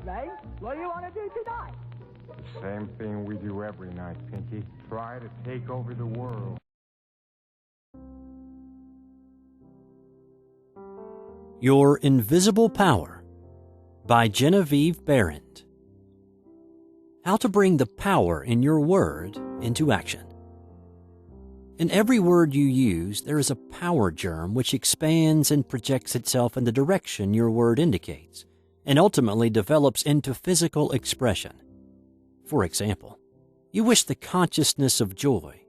evening. What do you want to do tonight? The same thing we do every night, Pinky. Try to take over the world. Your Invisible Power by Genevieve Behrend. How to bring the power in your word into action. In every word you use, there is a power germ which expands and projects itself in the direction your word indicates, and ultimately develops into physical expression. For example, you wish the consciousness of joy.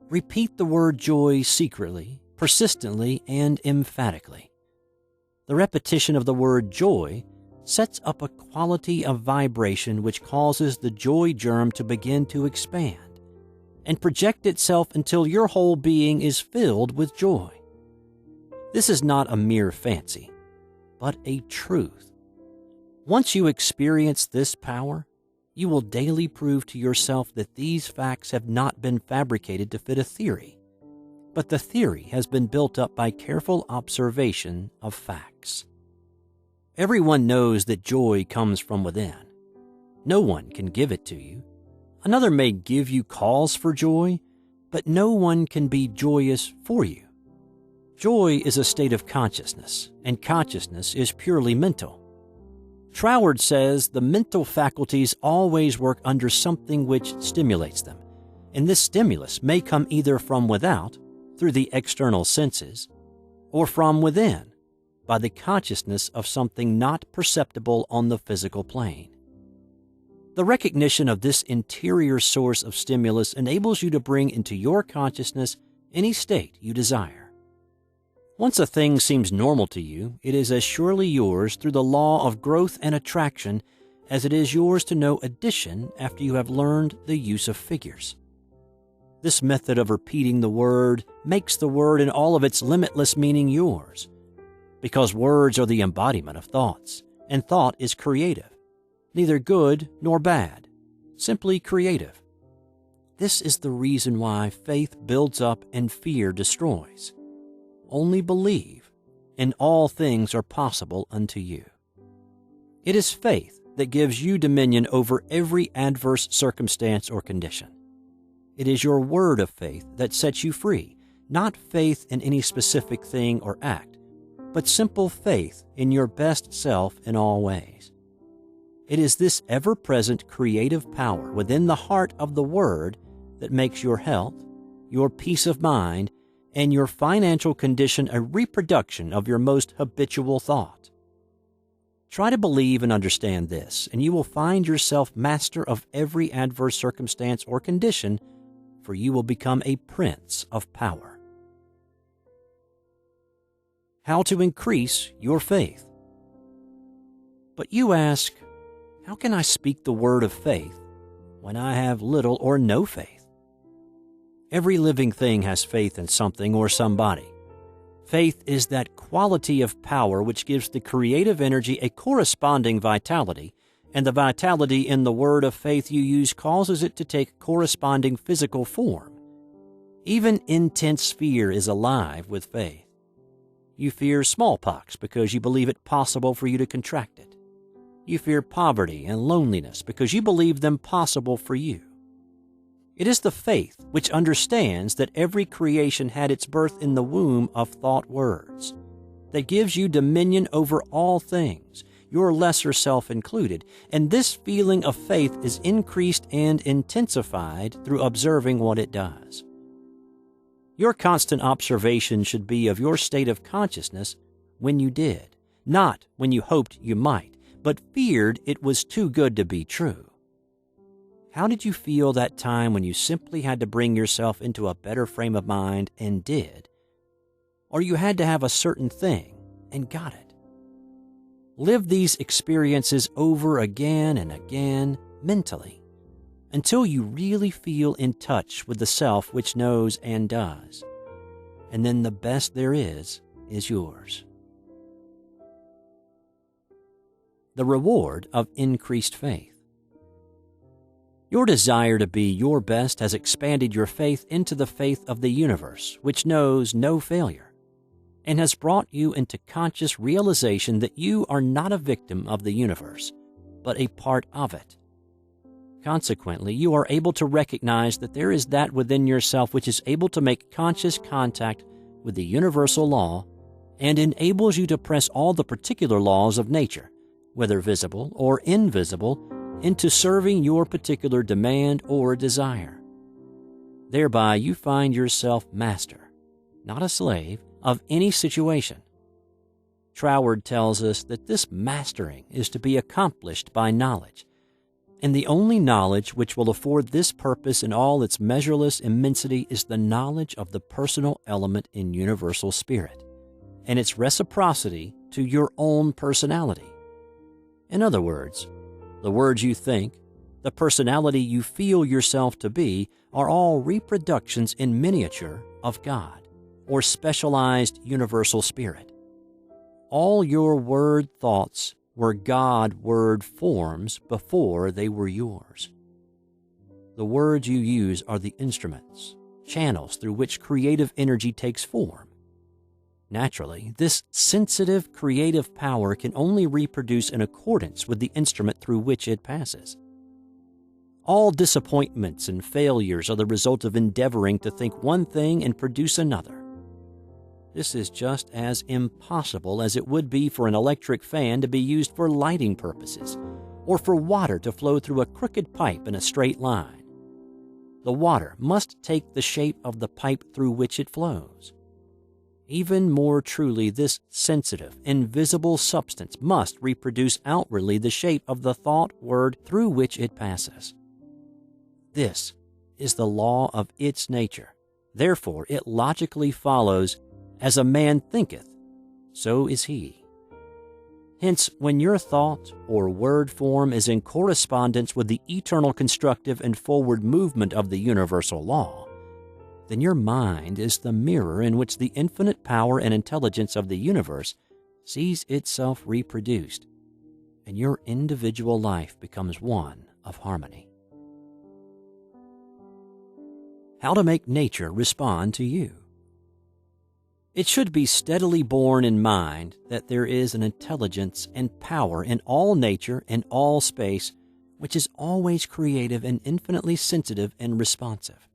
Repeat the word joy secretly, persistently, and emphatically. The repetition of the word joy sets up a quality of vibration which causes the joy germ to begin to expand and project itself until your whole being is filled with joy. This is not a mere fancy, but a truth. Once you experience this power, you will daily prove to yourself that these facts have not been fabricated to fit a theory, but the theory has been built up by careful observation of facts. Everyone knows that joy comes from within. No one can give it to you. Another may give you cause for joy, but no one can be joyous for you. Joy is a state of consciousness, and consciousness is purely mental. Troward says the mental faculties always work under something which stimulates them, and this stimulus may come either from without, through the external senses, or from within, by the consciousness of something not perceptible on the physical plane. The recognition of this interior source of stimulus enables you to bring into your consciousness any state you desire. Once a thing seems normal to you, it is as surely yours through the law of growth and attraction as it is yours to know addition after you have learned the use of figures. This method of repeating the word makes the word in all of its limitless meaning yours, because words are the embodiment of thoughts, and thought is creative. Neither good nor bad, simply creative. This is the reason why faith builds up and fear destroys. Only believe, and all things are possible unto you. It is faith that gives you dominion over every adverse circumstance or condition. It is your word of faith that sets you free, not faith in any specific thing or act, but simple faith in your best self in all ways. It is this ever-present creative power within the heart of the Word that makes your health, your peace of mind, and your financial condition a reproduction of your most habitual thought. Try to believe and understand this, and you will find yourself master of every adverse circumstance or condition, for you will become a prince of power. How to increase your faith. But you ask, how can I speak the word of faith when I have little or no faith? Every living thing has faith in something or somebody. Faith is that quality of power which gives the creative energy a corresponding vitality, and the vitality in the word of faith you use causes it to take corresponding physical form. Even intense fear is alive with faith. You fear smallpox because you believe it possible for you to contract it. You fear poverty and loneliness because you believe them possible for you. It is the faith which understands that every creation had its birth in the womb of thought words, that gives you dominion over all things, your lesser self included, and this feeling of faith is increased and intensified through observing what it does. Your constant observation should be of your state of consciousness when you did, not when you hoped you might, but feared it was too good to be true. How did you feel that time when you simply had to bring yourself into a better frame of mind and did? Or you had to have a certain thing and got it? Live these experiences over again and again mentally until you really feel in touch with the self which knows and does. And then the best there is yours. The reward of increased faith. Your desire to be your best has expanded your faith into the faith of the universe, which knows no failure, and has brought you into conscious realization that you are not a victim of the universe, but a part of it. Consequently, you are able to recognize that there is that within yourself which is able to make conscious contact with the universal law and enables you to press all the particular laws of nature, whether visible or invisible, into serving your particular demand or desire. Thereby, you find yourself master, not a slave, of any situation. Troward tells us that this mastering is to be accomplished by knowledge, and the only knowledge which will afford this purpose in all its measureless immensity is the knowledge of the personal element in universal spirit, and its reciprocity to your own personality. In other words, the words you think, the personality you feel yourself to be, are all reproductions in miniature of God, or specialized universal spirit. All your word thoughts were God-word forms before they were yours. The words you use are the instruments, channels through which creative energy takes form. Naturally, this sensitive creative power can only reproduce in accordance with the instrument through which it passes. All disappointments and failures are the result of endeavoring to think one thing and produce another. This is just as impossible as it would be for an electric fan to be used for lighting purposes, or for water to flow through a crooked pipe in a straight line. The water must take the shape of the pipe through which it flows. Even more truly, this sensitive, invisible substance must reproduce outwardly the shape of the thought word through which it passes. This is the law of its nature. Therefore, it logically follows, as a man thinketh, so is he. Hence, when your thought or word form is in correspondence with the eternal constructive and forward movement of the universal law, then your mind is the mirror in which the infinite power and intelligence of the universe sees itself reproduced, and your individual life becomes one of harmony. How to make nature respond to you. It should be steadily borne in mind that there is an intelligence and power in all nature and all space which is always creative and infinitely sensitive and responsive.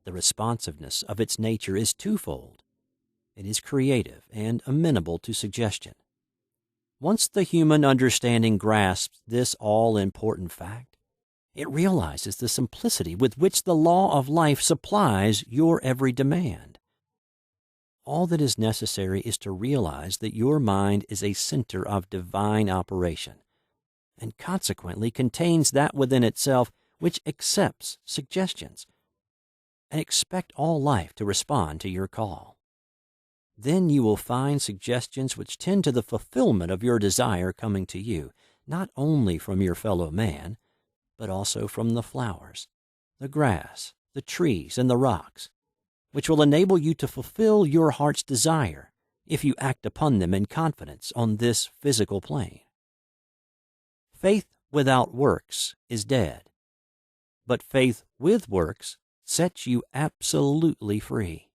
The responsiveness of its nature is twofold. It is creative and amenable to suggestion. Once the human understanding grasps this all-important fact, it realizes the simplicity with which the law of life supplies your every demand. All that is necessary is to realize that your mind is a center of divine operation, and consequently contains that within itself which accepts suggestions, and expect all life to respond to your call. Then you will find suggestions which tend to the fulfillment of your desire coming to you, not only from your fellow man, but also from the flowers, the grass, the trees, and the rocks, which will enable you to fulfill your heart's desire if you act upon them in confidence on this physical plane. Faith without works is dead, but faith with works sets you absolutely free.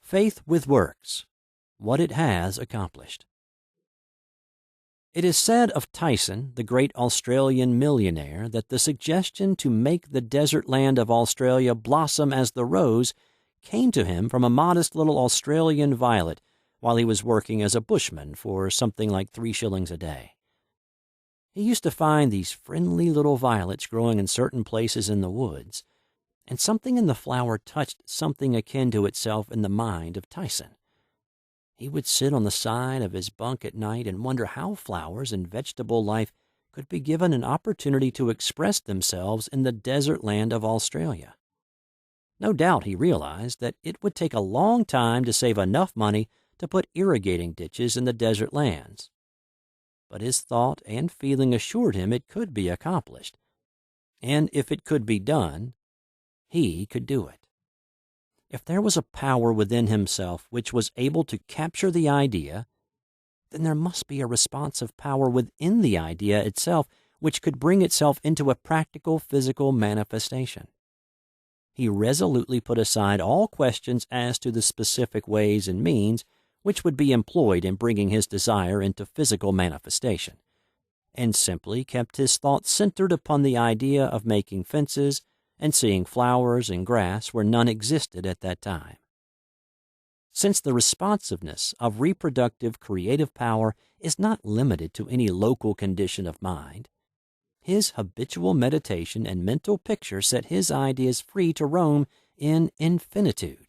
Faith with works, what it has accomplished. It is said of Tyson, the great Australian millionaire, that the suggestion to make the desert land of Australia blossom as the rose came to him from a modest little Australian violet while he was working as a bushman for something like 3 shillings a day. He used to find these friendly little violets growing in certain places in the woods, and something in the flower touched something akin to itself in the mind of Tyson. He would sit on the side of his bunk at night and wonder how flowers and vegetable life could be given an opportunity to express themselves in the desert land of Australia. No doubt he realized that it would take a long time to save enough money to put irrigating ditches in the desert lands. But his thought and feeling assured him it could be accomplished, and if it could be done, he could do it. If there was a power within himself which was able to capture the idea, then there must be a responsive power within the idea itself which could bring itself into a practical physical manifestation. He resolutely put aside all questions as to the specific ways and means which would be employed in bringing his desire into physical manifestation, and simply kept his thoughts centered upon the idea of making fences and seeing flowers and grass where none existed at that time. Since the responsiveness of reproductive creative power is not limited to any local condition of mind, his habitual meditation and mental picture set his ideas free to roam in infinitude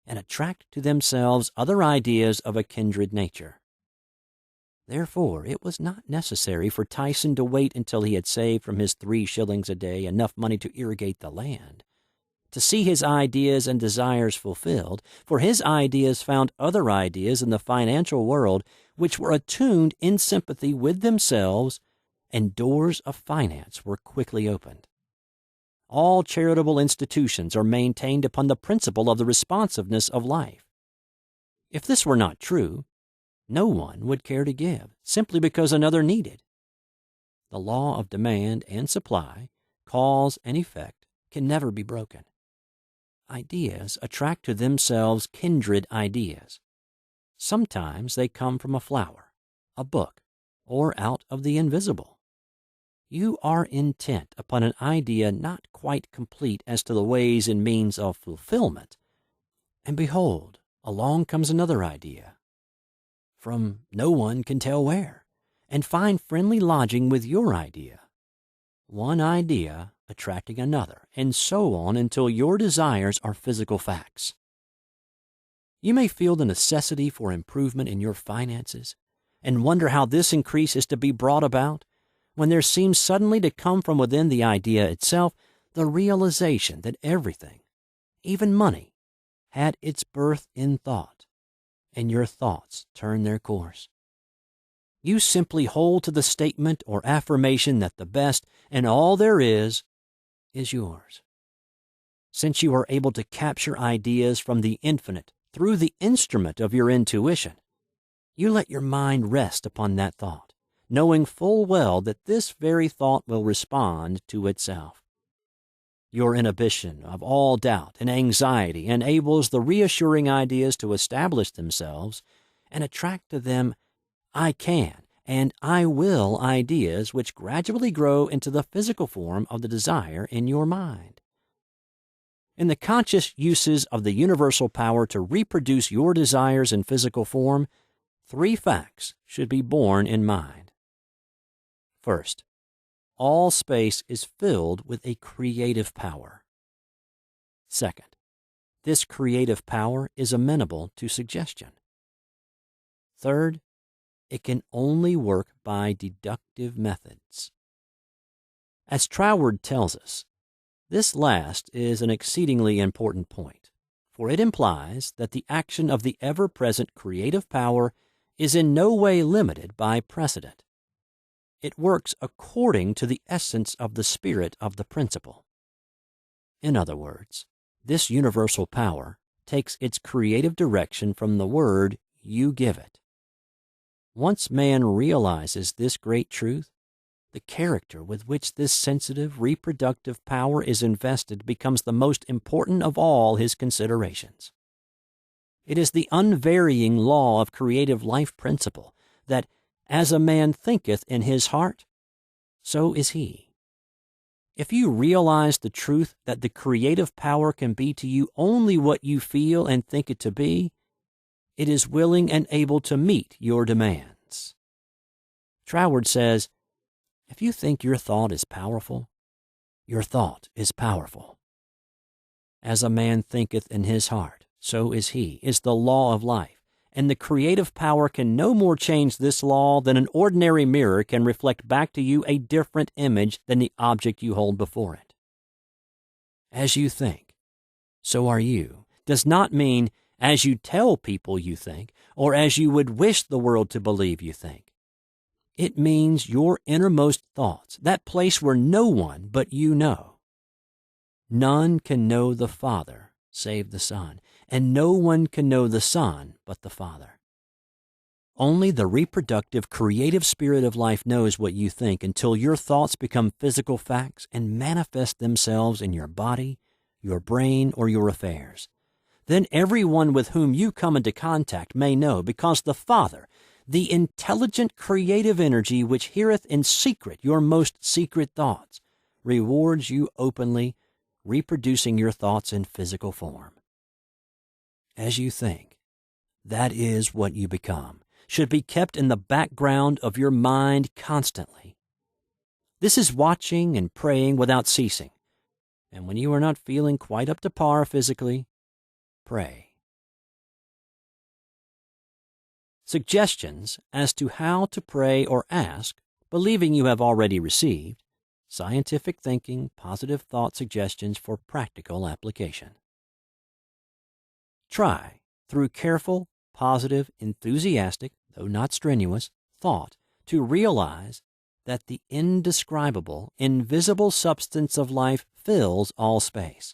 and attract to themselves other ideas of a kindred nature. Therefore, it was not necessary for Tyson to wait until he had saved from his 3 shillings a day enough money to irrigate the land, to see his ideas and desires fulfilled, for his ideas found other ideas in the financial world which were attuned in sympathy with themselves, and doors of finance were quickly opened. All charitable institutions are maintained upon the principle of the responsiveness of life. If this were not true, no one would care to give, simply because another needed. The law of demand and supply, cause and effect, can never be broken. Ideas attract to themselves kindred ideas. Sometimes they come from a flower, a book, or out of the invisible. You are intent upon an idea not quite complete as to the ways and means of fulfillment, and behold, along comes another idea, from no one can tell where, and find friendly lodging with your idea. One idea attracting another, and so on until your desires are physical facts. You may feel the necessity for improvement in your finances, and wonder how this increase is to be brought about, when there seems suddenly to come from within the idea itself the realization that everything, even money, had its birth in thought, and your thoughts turn their course. You simply hold to the statement or affirmation that the best and all there is yours. Since you are able to capture ideas from the infinite through the instrument of your intuition, you let your mind rest upon that thought, knowing full well that this very thought will respond to itself. Your inhibition of all doubt and anxiety enables the reassuring ideas to establish themselves and attract to them I can and I will ideas which gradually grow into the physical form of the desire in your mind. In the conscious uses of the universal power to reproduce your desires in physical form, 3 facts should be borne in mind. First, all space is filled with a creative power. Second, this creative power is amenable to suggestion. Third, it can only work by deductive methods. As Troward tells us, this last is an exceedingly important point, for it implies that the action of the ever-present creative power is in no way limited by precedent. It works according to the essence of the spirit of the principle. In other words, this universal power takes its creative direction from the word you give it. Once man realizes this great truth, the character with which this sensitive, reproductive power is invested becomes the most important of all his considerations. It is the unvarying law of creative life principle that, as a man thinketh in his heart, so is he. If you realize the truth that the creative power can be to you only what you feel and think it to be, it is willing and able to meet your demands. Troward says, if you think your thought is powerful, your thought is powerful. As a man thinketh in his heart, so is he, is the law of life, and the creative power can no more change this law than an ordinary mirror can reflect back to you a different image than the object you hold before it. As you think, so are you, does not mean as you tell people you think, or as you would wish the world to believe you think. It means your innermost thoughts, that place where no one but you know. None can know the Father save the Son, and no one can know the Son but the Father. Only the reproductive, creative spirit of life knows what you think until your thoughts become physical facts and manifest themselves in your body, your brain, or your affairs. then everyone with whom you come into contact may know, because the Father, the intelligent creative energy which heareth in secret your most secret thoughts, rewards you openly, reproducing your thoughts in physical form. As you think, that is what you become, should be kept in the background of your mind constantly. This is watching and praying without ceasing, and when you are not feeling quite up to par physically, pray. Suggestions as to how to pray or ask, believing you have already received, scientific thinking, positive thought suggestions for practical application. Try, through careful, positive, enthusiastic, though not strenuous, thought, to realize that the indescribable, invisible substance of life fills all space,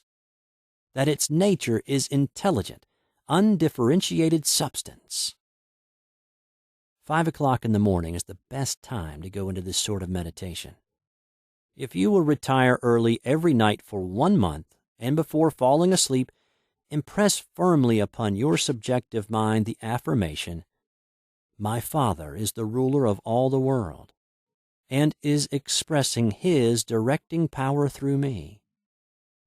that its nature is intelligent, undifferentiated substance. 5 o'clock in the morning is the best time to go into this sort of meditation. If you will retire early every night for 1 month, and before falling asleep, impress firmly upon your subjective mind the affirmation, "My Father is the ruler of all the world, and is expressing His directing power through me,"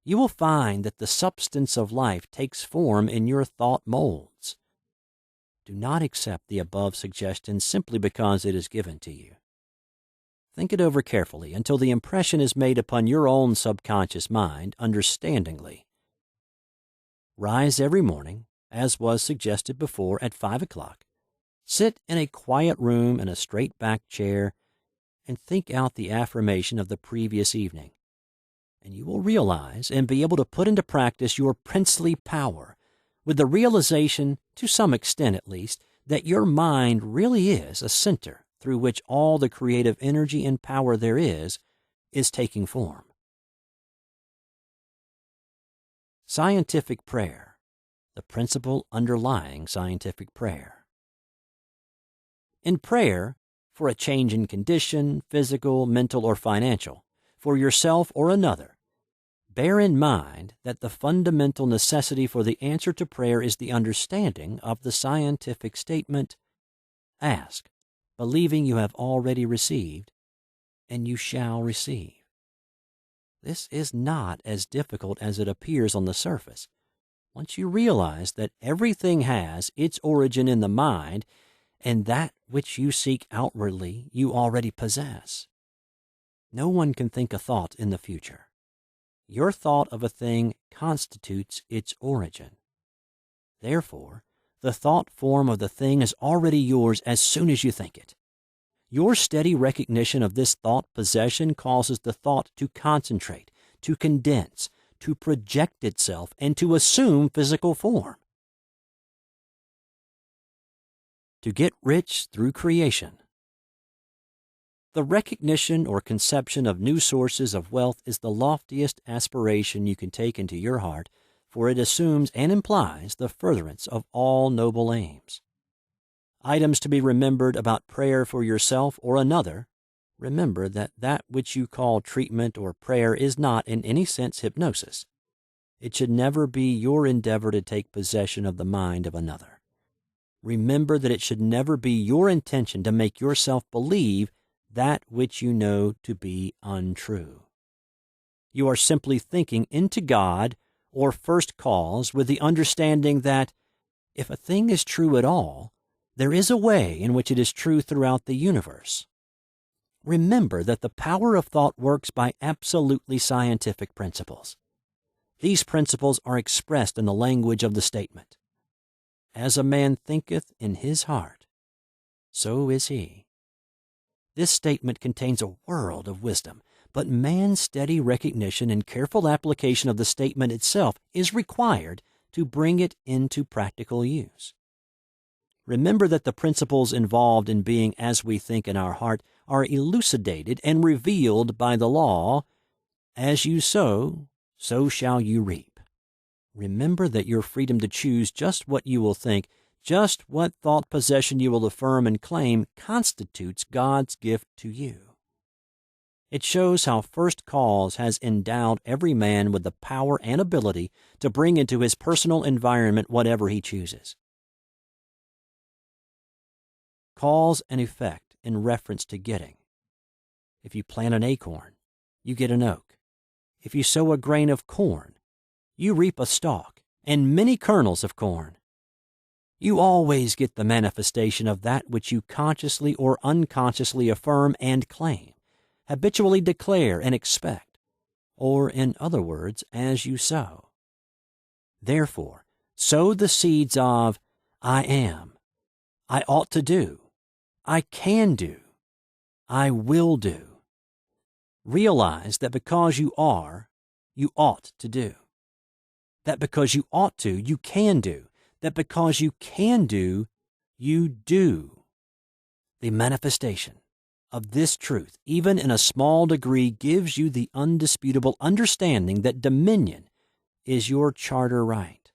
you will find that the substance of life takes form in your thought molds. Do not accept the above suggestion simply because it is given to you. Think it over carefully until the impression is made upon your own subconscious mind understandingly. Rise every morning, as was suggested before, at 5 o'clock. Sit in a quiet room in a straight-backed chair and think out the affirmation of the previous evening, and you will realize and be able to put into practice your princely power, with the realization, to some extent at least, that your mind really is a center through which all the creative energy and power there is taking form. Scientific prayer, the principle underlying scientific prayer. In prayer, for a change in condition, physical, mental, or financial, for yourself or another, bear in mind that the fundamental necessity for the answer to prayer is the understanding of the scientific statement, "Ask, believing you have already received, and you shall receive." This is not as difficult as it appears on the surface, once you realize that everything has its origin in the mind, and that which you seek outwardly you already possess. No one can think a thought in the future. Your thought of a thing constitutes its origin. Therefore, the thought form of the thing is already yours as soon as you think it. Your steady recognition of this thought possession causes the thought to concentrate, to condense, to project itself, and to assume physical form. To get rich through creation. The recognition or conception of new sources of wealth is the loftiest aspiration you can take into your heart, for it assumes and implies the furtherance of all noble aims. Items to be remembered about prayer for yourself or another. Remember that which you call treatment or prayer is not in any sense hypnosis. It should never be your endeavor to take possession of the mind of another. Remember that it should never be your intention to make yourself believe that which you know to be untrue. You are simply thinking into God or first cause with the understanding that, if a thing is true at all, there is a way in which it is true throughout the universe. Remember that the power of thought works by absolutely scientific principles. These principles are expressed in the language of the statement, "As a man thinketh in his heart, so is he." This statement contains a world of wisdom, but man's steady recognition and careful application of the statement itself is required to bring it into practical use. Remember that the principles involved in being as we think in our heart are elucidated and revealed by the law, "As you sow, so shall you reap." Remember that your freedom to choose just what you will think, just what thought possession you will affirm and claim, constitutes God's gift to you. It shows how First Cause has endowed every man with the power and ability to bring into his personal environment whatever he chooses. Cause and effect in reference to getting. If you plant an acorn, you get an oak. If you sow a grain of corn, you reap a stalk and many kernels of corn. You always get the manifestation of that which you consciously or unconsciously affirm and claim, habitually declare and expect, or in other words, as you sow. Therefore, sow the seeds of I am, I ought to do, I can do, I will do. Realize that because you are, you ought to do. That because you ought to, you can do. That because you can do, you do. The manifestation of this truth, even in a small degree, gives you the undisputable understanding that dominion is your charter right.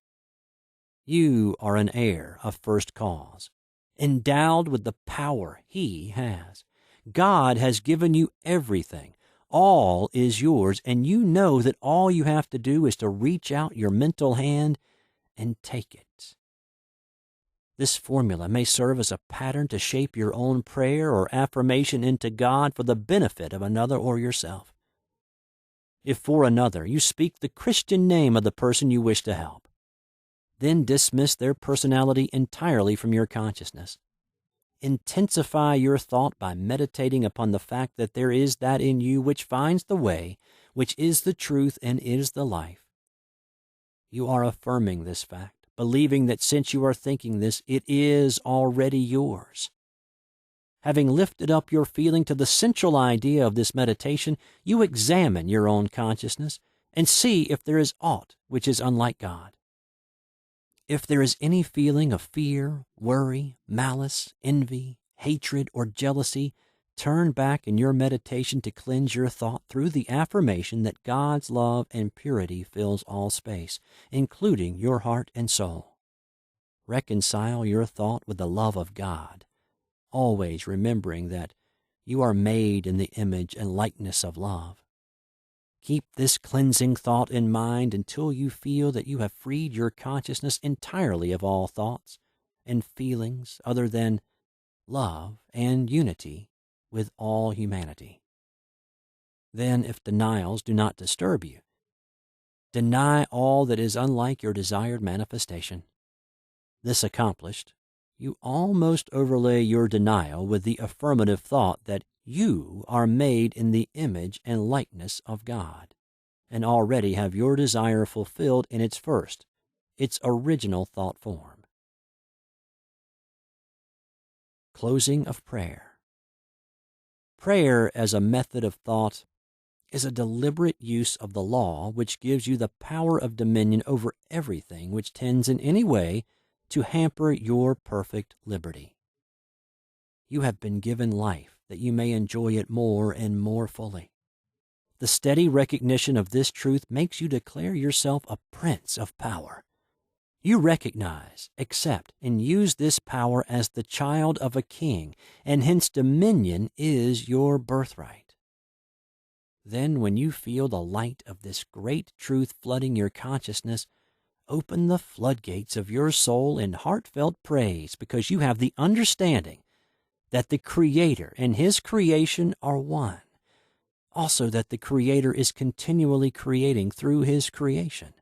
You are an heir of First Cause, endowed with the power He has. God has given you everything. All is yours, and you know that all you have to do is to reach out your mental hand and take it. This formula may serve as a pattern to shape your own prayer or affirmation into God for the benefit of another or yourself. If for another you speak the Christian name of the person you wish to help, then dismiss their personality entirely from your consciousness. Intensify your thought by meditating upon the fact that there is that in you which finds the way, which is the truth and is the life. You are affirming this fact, believing that since you are thinking this, it is already yours. Having lifted up your feeling to the central idea of this meditation, you examine your own consciousness and see if there is aught which is unlike God. If there is any feeling of fear, worry, malice, envy, hatred, or jealousy, turn back in your meditation to cleanse your thought through the affirmation that God's love and purity fills all space, including your heart and soul. Reconcile your thought with the love of God, always remembering that you are made in the image and likeness of love. Keep this cleansing thought in mind until you feel that you have freed your consciousness entirely of all thoughts and feelings other than love and unity with all humanity. Then, if denials do not disturb you, deny all that is unlike your desired manifestation. This accomplished, you almost overlay your denial with the affirmative thought that you are made in the image and likeness of God, and already have your desire fulfilled in its original thought form. Closing of prayer. Prayer as a method of thought is a deliberate use of the law which gives you the power of dominion over everything which tends in any way to hamper your perfect liberty. You have been given life that you may enjoy it more and more fully. The steady recognition of this truth makes you declare yourself a prince of power. You recognize, accept, and use this power as the child of a king, and hence dominion is your birthright. Then, when you feel the light of this great truth flooding your consciousness, open the floodgates of your soul in heartfelt praise, because you have the understanding that the Creator and His creation are one. Also that the Creator is continually creating through His creation.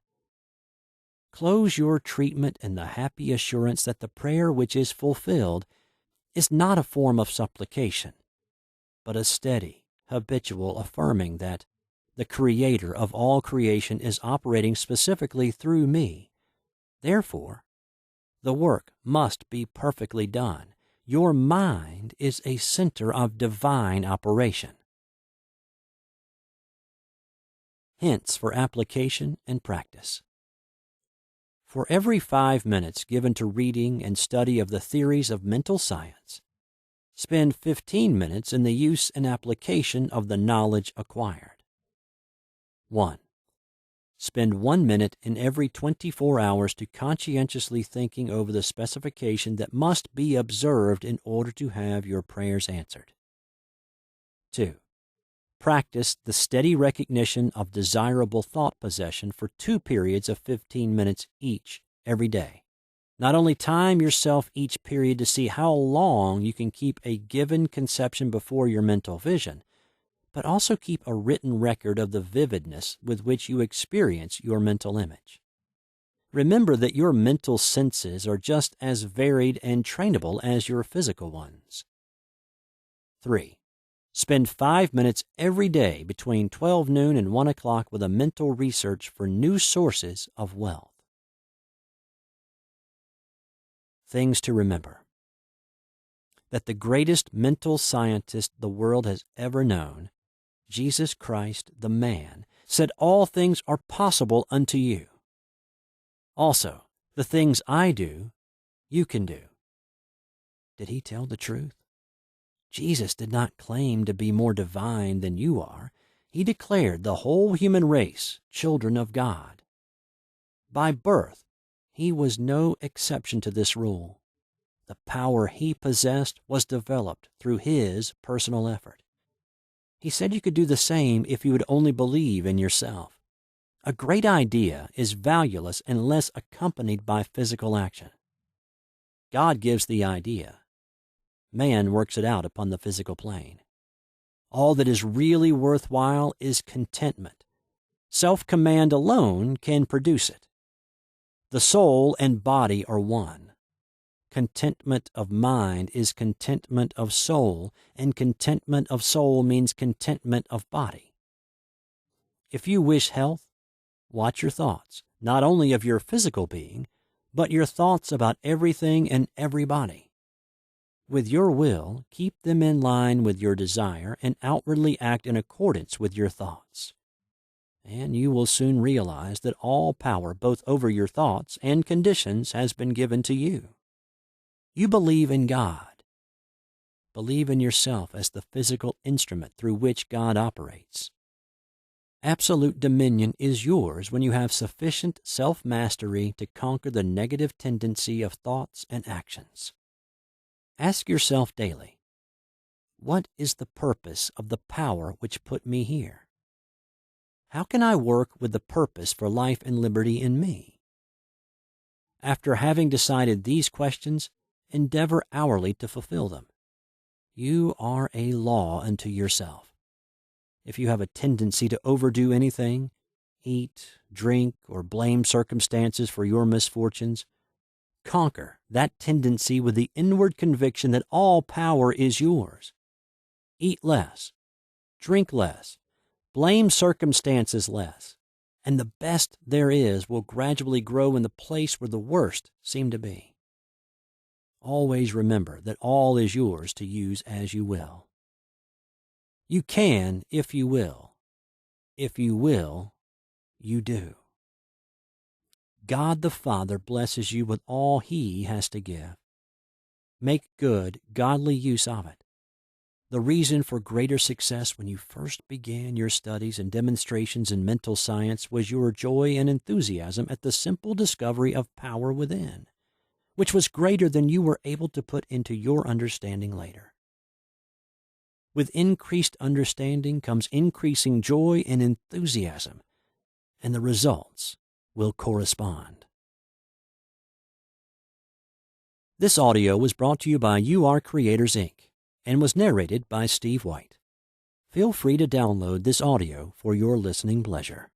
Close your treatment in the happy assurance that the prayer which is fulfilled is not a form of supplication, but a steady, habitual affirming that the Creator of all creation is operating specifically through me. Therefore, the work must be perfectly done. Your mind is a center of divine operation. Hints for application and practice. For every 5 minutes given to reading and study of the theories of mental science, spend 15 minutes in the use and application of the knowledge acquired. 1. Spend 1 minute in every 24 hours to conscientiously thinking over the specification that must be observed in order to have your prayers answered. 2. practice the steady recognition of desirable thought possession for 2 periods of 15 minutes each every day. Not only time yourself each period to see how long you can keep a given conception before your mental vision, but also keep a written record of the vividness with which you experience your mental image. Remember that your mental senses are just as varied and trainable as your physical ones. 3. Spend 5 minutes every day between 12 noon and 1 o'clock with a mental research for new sources of wealth. Things to remember. That the greatest mental scientist the world has ever known, Jesus Christ, the man, said all things are possible unto you. Also, the things I do, you can do. Did he tell the truth? Jesus did not claim to be more divine than you are. He declared the whole human race children of God. By birth, he was no exception to this rule. The power he possessed was developed through his personal effort. He said you could do the same if you would only believe in yourself. A great idea is valueless unless accompanied by physical action. God gives the idea. Man works it out upon the physical plane. All that is really worthwhile is contentment. Self-command alone can produce it. The soul and body are one. Contentment of mind is contentment of soul, and contentment of soul means contentment of body. If you wish health, watch your thoughts, not only of your physical being, but your thoughts about everything and everybody. With your will, keep them in line with your desire and outwardly act in accordance with your thoughts. And you will soon realize that all power both over your thoughts and conditions has been given to you. You believe in God. Believe in yourself as the physical instrument through which God operates. Absolute dominion is yours when you have sufficient self-mastery to conquer the negative tendency of thoughts and actions. Ask yourself daily, what is the purpose of the power which put me here? How can I work with the purpose for life and liberty in me? After having decided these questions, endeavor hourly to fulfill them. You are a law unto yourself. If you have a tendency to overdo anything, eat, drink, or blame circumstances for your misfortunes, conquer that tendency with the inward conviction that all power is yours. Eat less, drink less, blame circumstances less, and the best there is will gradually grow in the place where the worst seem to be. Always remember that all is yours to use as you will. You can if you will. If you will, you do. God the Father blesses you with all He has to give. Make good, godly use of it. The reason for greater success when you first began your studies and demonstrations in mental science was your joy and enthusiasm at the simple discovery of power within, which was greater than you were able to put into your understanding later. With increased understanding comes increasing joy and enthusiasm, and the results will correspond. This audio was brought to you by YouAreCreators Inc. and was narrated by Steve White. Feel free to download this audio for your listening pleasure.